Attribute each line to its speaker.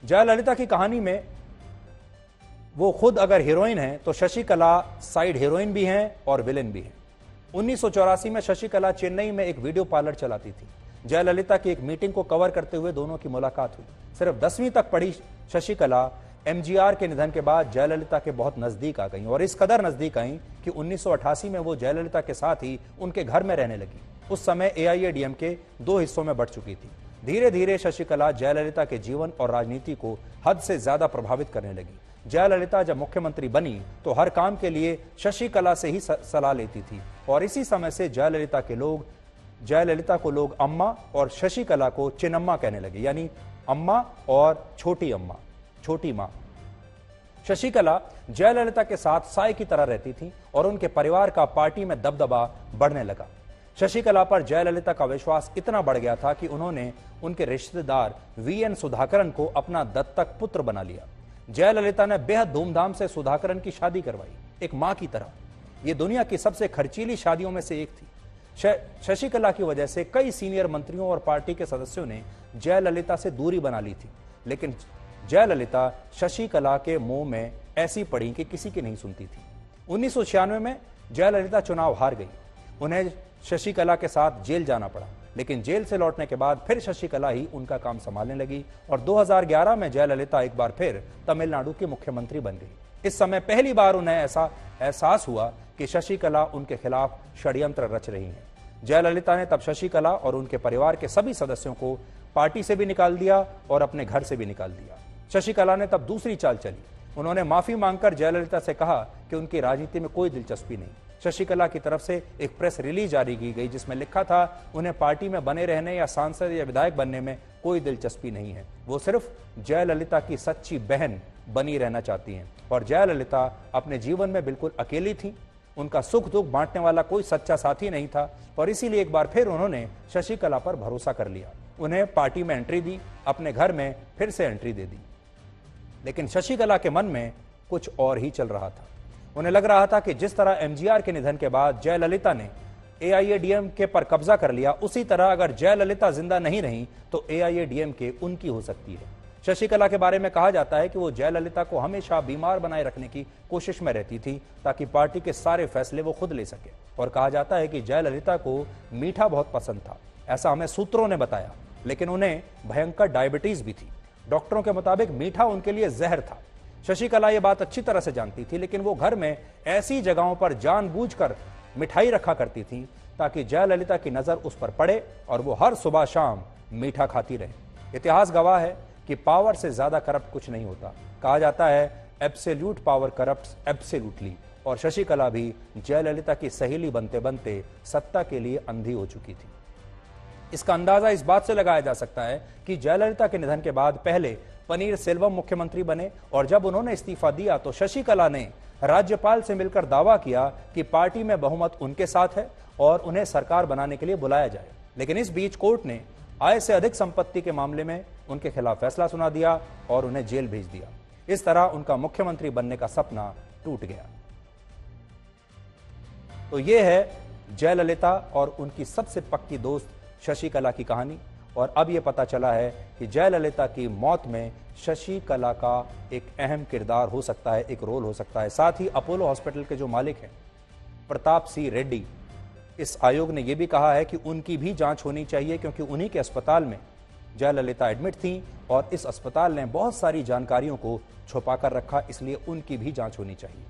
Speaker 1: जयललिता की कहानी में वो खुद अगर हीरोइन है तो शशिकला साइड हीरोइन भी हैं और विलेन भी हैं। 1984 में शशिकला चेन्नई में एक वीडियो पार्लर चलाती थी। जयललिता की एक मीटिंग को कवर करते हुए दोनों की मुलाकात हुई। सिर्फ 10वीं तक पढ़ी शशिकला एमजीआर के निधन के बाद जयललिता के बहुत नजदीक आ गई और इस कदर नजदीक आई कि 1988 में वो जयललिता के साथ ही उनके घर में रहने लगी। उस समय एआईएडीएमके 2 हिस्सों में बढ़ चुकी थी। धीरे धीरे शशिकला जयललिता के जीवन और राजनीति को हद से ज्यादा प्रभावित करने लगी। जयललिता जब मुख्यमंत्री बनी तो हर काम के लिए शशिकला से ही सलाह लेती थी और इसी समय से जयललिता को लोग अम्मा और शशिकला को चिन्नम्मा कहने लगे, यानी अम्मा और छोटी मां। शशिकला जयललिता के साथ साय की तरह रहती थी और उनके परिवार का पार्टी में दबदबा बढ़ने लगा। शशिकला पर जयललिता का विश्वास इतना बढ़ गया था कि उन्होंने उनके रिश्तेदार वीएन सुधाकरन को अपना दत्तक पुत्र बना लिया। जयललिता ने बेहद धूमधाम से सुधाकरन की शादी करवाई, एक मां की तरह। यह दुनिया की सबसे खर्चीली शादियों में से एक थी। शशिकला की वजह से कई सीनियर मंत्रियों और पार्टी के सदस्यों ने जयललिता से दूरी बना ली थी, लेकिन जयललिता शशिकला के मुंह में ऐसी पड़ी कि किसी की नहीं सुनती थी। 1996 में जयललिता चुनाव हार गई। उन्हें शशिकला के साथ जेल जाना पड़ा, लेकिन जेल से लौटने के बाद फिर शशिकला ही उनका काम संभालने लगी और 2011 में जयललिता एक बार फिर तमिलनाडु की मुख्यमंत्री बन गई। इस समय पहली बार उन्हें ऐसा एहसास हुआ कि शशिकला उनके खिलाफ षड्यंत्र रच रही हैं। जयललिता ने तब शशिकला और उनके परिवार के सभी सदस्यों को पार्टी से भी निकाल दिया और अपने घर से भी निकाल दिया। शशिकला ने तब दूसरी चाल चली। उन्होंने माफी मांगकर जयललिता से कहा कि उनकी राजनीति में कोई दिलचस्पी नहीं। शशिकला की तरफ से एक प्रेस रिलीज जारी की गई जिसमें लिखा था उन्हें पार्टी में बने रहने या सांसद या विधायक बनने में कोई दिलचस्पी नहीं है, वो सिर्फ जयललिता की सच्ची बहन बनी रहना चाहती हैं। और जयललिता अपने जीवन में बिल्कुल अकेली थी, उनका सुख दुख बांटने वाला कोई सच्चा साथी नहीं था और इसीलिए एक बार फिर उन्होंने शशिकला पर भरोसा कर लिया, उन्हें पार्टी में एंट्री दी, अपने घर में फिर से एंट्री दे दी। लेकिन शशिकला के मन में कुछ और ही चल रहा था। उन्हें लग रहा था कि जिस तरह एमजीआर के निधन के बाद जयललिता ने एआईएडीएमके पर कब्जा कर लिया, उसी तरह अगर जयललिता जिंदा नहीं रही तो एआईएडीएमके उनकी हो सकती है। शशिकला के बारे में कहा जाता है कि वो जयललिता को हमेशा बीमार बनाए रखने की कोशिश में रहती थी ताकि पार्टी के सारे फैसले वो खुद ले सके। और कहा जाता है कि जयललिता को मीठा बहुत पसंद था, ऐसा हमें सूत्रों ने बताया, लेकिन उन्हें भयंकर डायबिटीज भी थी। डॉक्टरों के मुताबिक मीठा उनके लिए जहर था। शशिकला ये बात अच्छी तरह से जानती थी, लेकिन वो घर में ऐसी जगहों पर जानबूझकर मिठाई रखा करती थी ताकि जयललिता की नजर उस पर पड़े और वो हर सुबह शाम मीठा खाती रहे। इतिहास गवाह है कि पावर से ज्यादा करप्ट कुछ नहीं होता। कहा जाता है एब्सोल्यूट पावर करप्ट्स एब्सोल्यूटली, और शशिकला भी जयललिता की सहेली बनते बनते सत्ता के लिए अंधी हो चुकी थी। इसका अंदाजा इस बात से लगाया जा सकता है कि जयललिता के निधन के बाद पहले पनीर सेल्वम मुख्यमंत्री बने और जब उन्होंने इस्तीफा दिया तो शशिकला ने राज्यपाल से मिलकर दावा किया कि पार्टी में बहुमत उनके साथ है और उन्हें सरकार बनाने के लिए बुलाया जाए। लेकिन इस बीच कोर्ट ने आय से अधिक संपत्ति के मामले में उनके खिलाफ फैसला सुना दिया और उन्हें जेल भेज दिया। इस तरह उनका मुख्यमंत्री बनने का सपना टूट गया। तो यह है जयललिता और उनकी सबसे पक्की दोस्त शशिकला की कहानी। और अब यह पता चला है कि जयललिता की मौत में शशिकला का एक अहम किरदार हो सकता है, एक रोल हो सकता है। साथ ही अपोलो हॉस्पिटल के जो मालिक हैं प्रताप सी रेड्डी, इस आयोग ने यह भी कहा है कि उनकी भी जांच होनी चाहिए क्योंकि उन्हीं के अस्पताल में जयललिता एडमिट थी और इस अस्पताल ने बहुत सारी जानकारियों को छुपा कर रखा, इसलिए उनकी भी जांच होनी चाहिए।